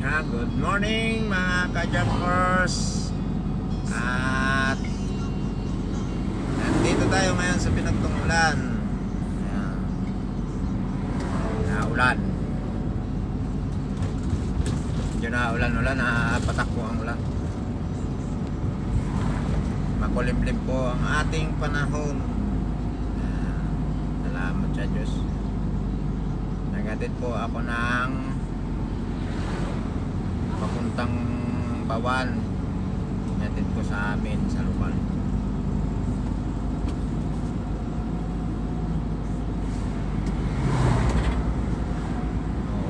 Good morning mga ka-jumpers. At nandito tayo ngayon sa pinagtunggulan. Ayan. Naulan. Medyo naulan-ulan, patakbo ang ulan. Makulimlim po ang ating panahon. Salamat sa Diyos. Nagatid po ako ng papuntang Bawan. Nagatid po sa amin sa lugar.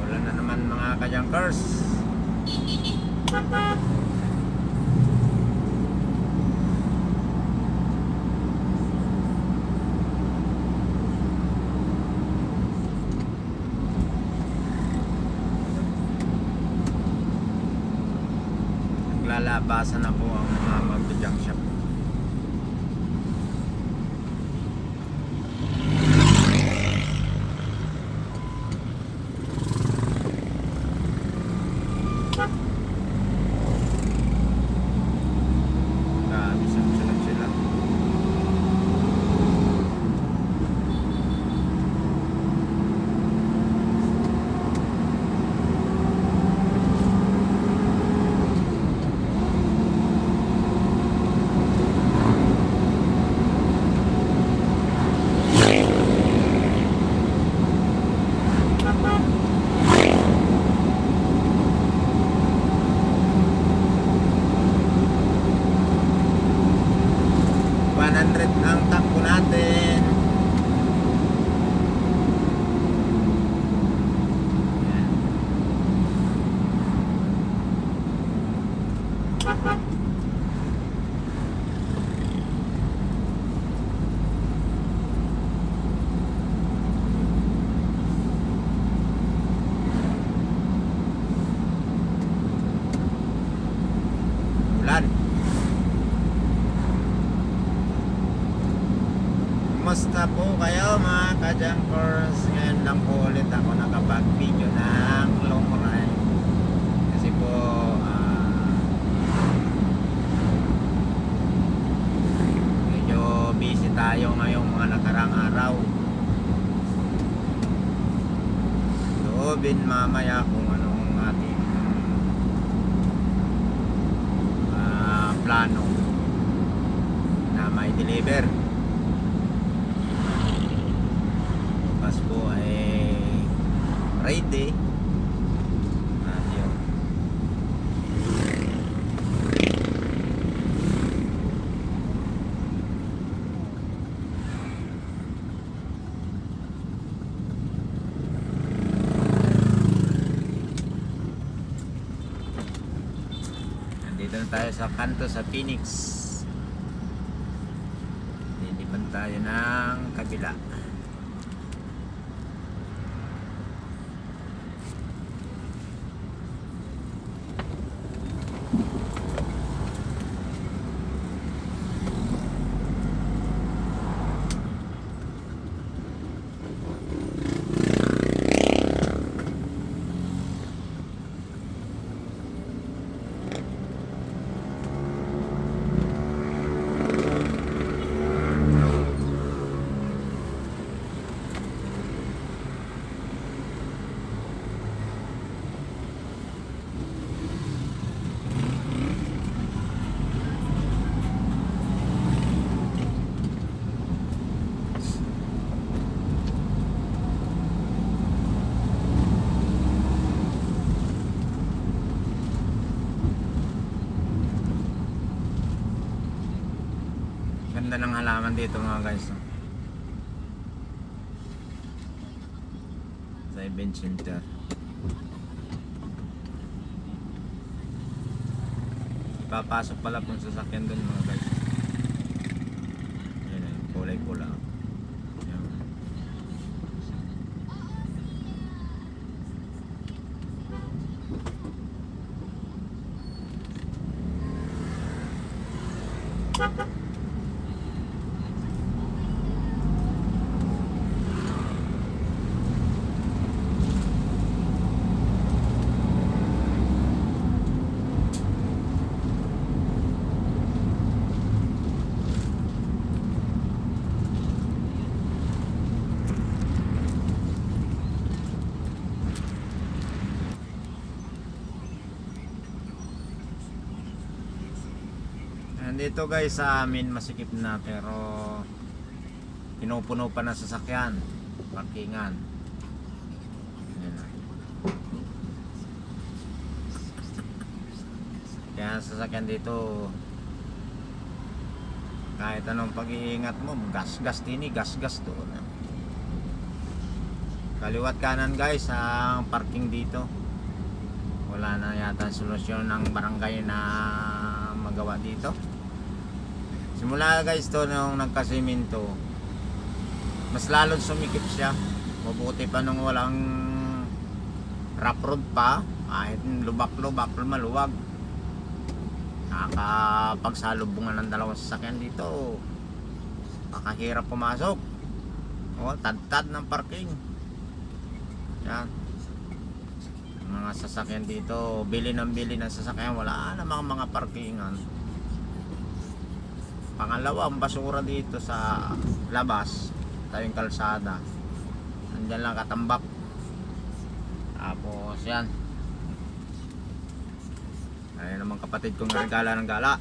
Ulan na naman mga ka-junkers. Lalabasan na po ang mga magbe-junk shop. Grabe, sunod sila. Ang takbo natin. Ulan. Kumusta po kayo mga ka-junkers? Ngayon lang po ulit ako nakapag-video ng long ride. Kasi po medyo busy tayo ngayong mga nakarang araw. Loobin mamaya kung anong ating plano na may deliver. Po ay Friday. Yun. Nandito na tayo sa kanto sa Phoenix. Lilipan tayo ng kabila. Ganda ng halaman dito mga guys. Sa event center. Ipapasok pala pong sasakyan dun mga guys. Yan ay kulay pula. Yan. Nandito guys sa amin masikip na pero pinupuno pa ng sasakyan, parkingan. Yan na. Kaya ang sasakyan dito kahit anong pag-iingat mo, gas-gas din, gas-gas doon. Kaliwat kanan guys ang parking dito. Wala na yata solusyon ng barangay na magawa dito. Simula guys to nung nagkasiminto, mas lalong sumikip siya. Mabuti pa nung walang rough road pa, kahit lubak-lubak, maluwag. Nakakapagsalubungan ng dalawang sasakyan dito. Nakahirap pumasok. O, tad-tad ng parking. Yan. Mga sasakyan dito, bili ng sasakyan, wala namang mga parkingan. Pangalawa, ang basura dito sa labas, tayong kalsada. Nandiyan lang katambak. Tapos yan. Ayun naman kapatid kong regala ng gala.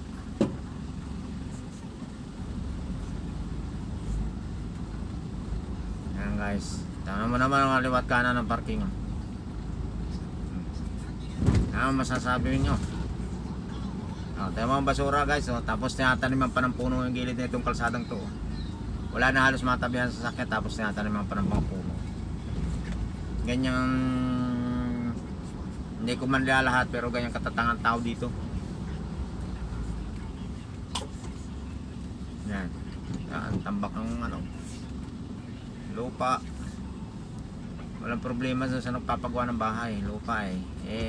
Yan guys. Tama mo naman ang kaliwat kanan ng parking. Ano masasabi nyo? Tayo mga basura guys. Tapos tinataniman pa ng puno yung gilid na itong kalsadang to. Wala na halos matabihan sa sakit. Tapos tinataniman pa ng mga puno. Ganyan. Hindi ko man lahat pero ganyan katatangan tao dito. Yan. Yan. Tambak ng lupa. Walang problema sa nagpapagawa ng bahay, lupa eh.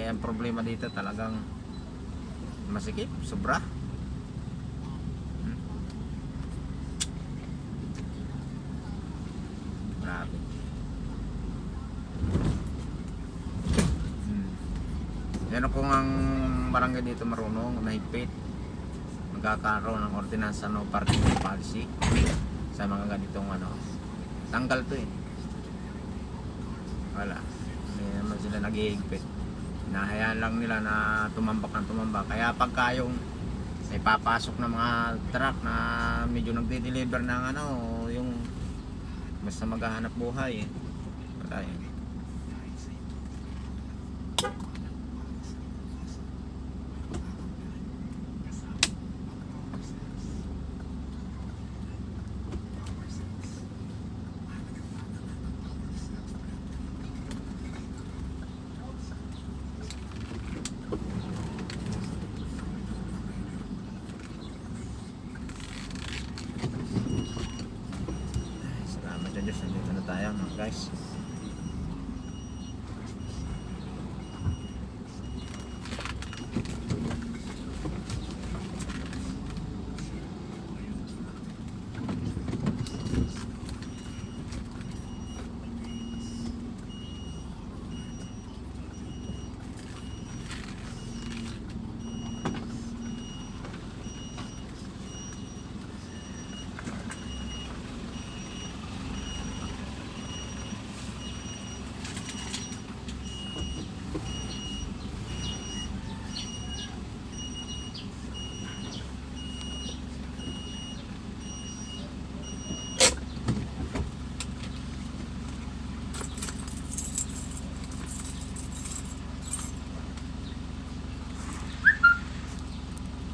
Ang problema dito talagang masikip, sobra. Grabe. Yan kung ang barangay dito marunong, mahigpit, magkakaroon ng ordinansa no parking policy sa mga ganitong tanggal to eh. Wala, hindi naman sila nag-iigpit. Nahayaan lang nila na tumambak ng tumambak. Kaya pagka yung may papasok ng mga truck na medyo nagde-deliver ng yung basta maghahanap buhay eh. Wala eh.